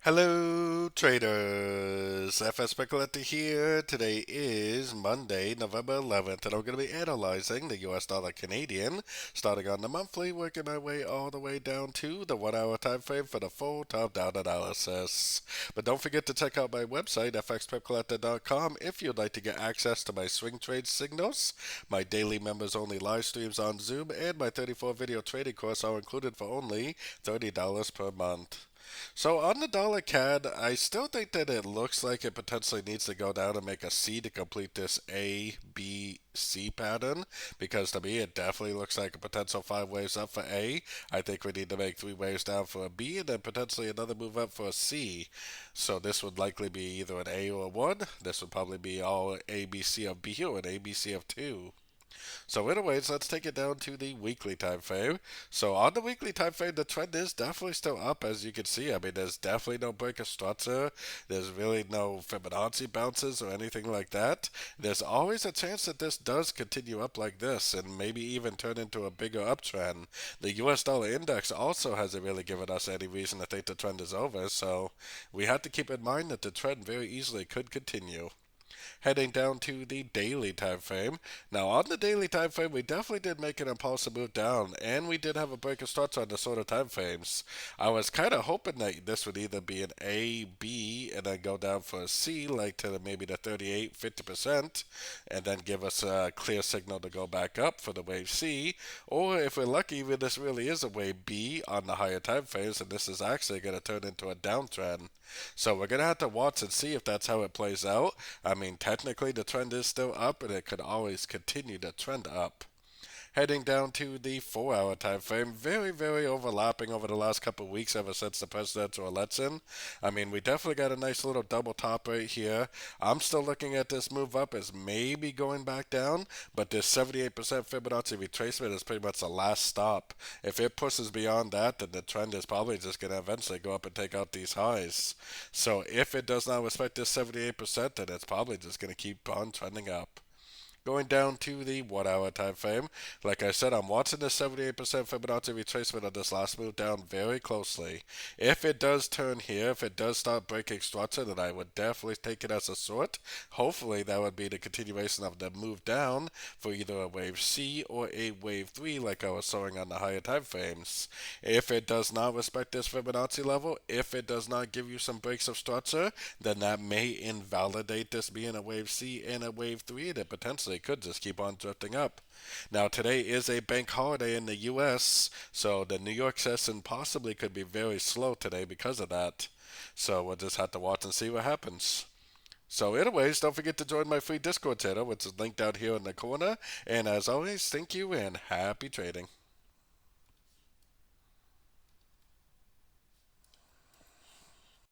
Hello, traders. FX Pip Collector here. Today is Monday, November 11th, and I'm going to be analyzing the US dollar Canadian, starting on the monthly, working my way all the way down to the 1 hour time frame for the full top-down analysis. But don't forget to check out my website, fxpipcollector.com, if you'd like to get access to my swing trade signals, my daily members-only live streams on Zoom, and my 34 video trading course are included for only $30 per month. So on the dollar CAD, I still think that it looks like it potentially needs to go down and make a C to complete this A, B, C pattern, because to me it definitely looks like a potential 5 waves up for A. I think we need to make 3 waves down for a B and then potentially another move up for a C. So this would likely be either an A or a 1. This would probably be all A, B, C of B or an A, B, C of 2. So anyways, let's take it down to the weekly time frame. So on the weekly time frame, the trend is definitely still up, as you can see. I mean, there's definitely no break of structure. There's really no Fibonacci bounces or anything like that. There's always a chance that this does continue up like this and maybe even turn into a bigger uptrend. The US dollar index also hasn't really given us any reason to think the trend is over, so we have to keep in mind that the trend very easily could continue. Heading down to the daily time frame. Now, on the daily time frame, we definitely did make an impulsive move down, and we did have a break of structure on the sort of time frames. I was kind of hoping that this would either be an A, B, and then go down for a C, like to maybe the 38, 50%, and then give us a clear signal to go back up for the wave C, or if we're lucky, even this really is a wave B on the higher time frames, and this is actually going to turn into a downtrend. So we're going to have to watch and see if that's how it plays out. I mean, technically the trend is still up and it could always continue to trend up. Heading down to the 4 hour time frame, very overlapping over the last couple of weeks ever since the presidential election. I mean, we definitely got a nice little double top right here. I'm still looking at this move up as maybe going back down, but this 78% Fibonacci retracement is pretty much the last stop. If it pushes beyond that, then the trend is probably just going to eventually go up and take out these highs. So if it does not respect this 78%, then it's probably just going to keep on trending up. Going down to the 1 hour time frame, like I said, I'm watching the 78% Fibonacci retracement of this last move down very closely. If it does turn here, if it does start breaking structure, then I would definitely take it as a short. Hopefully, that would be the continuation of the move down for either a wave C or a wave 3, like I was showing on the higher time frames. If it does not respect this Fibonacci level, if it does not give you some breaks of structure, then that may invalidate this being a wave C and a wave 3, and it potentially could just keep on drifting up. Now, today is a bank holiday in the US, so the New York session possibly could be very slow today because of that. So we'll just have to watch and see what happens. So, anyways, don't forget to join my free Discord channel, which is linked out here in the corner. And as always, thank you and happy trading.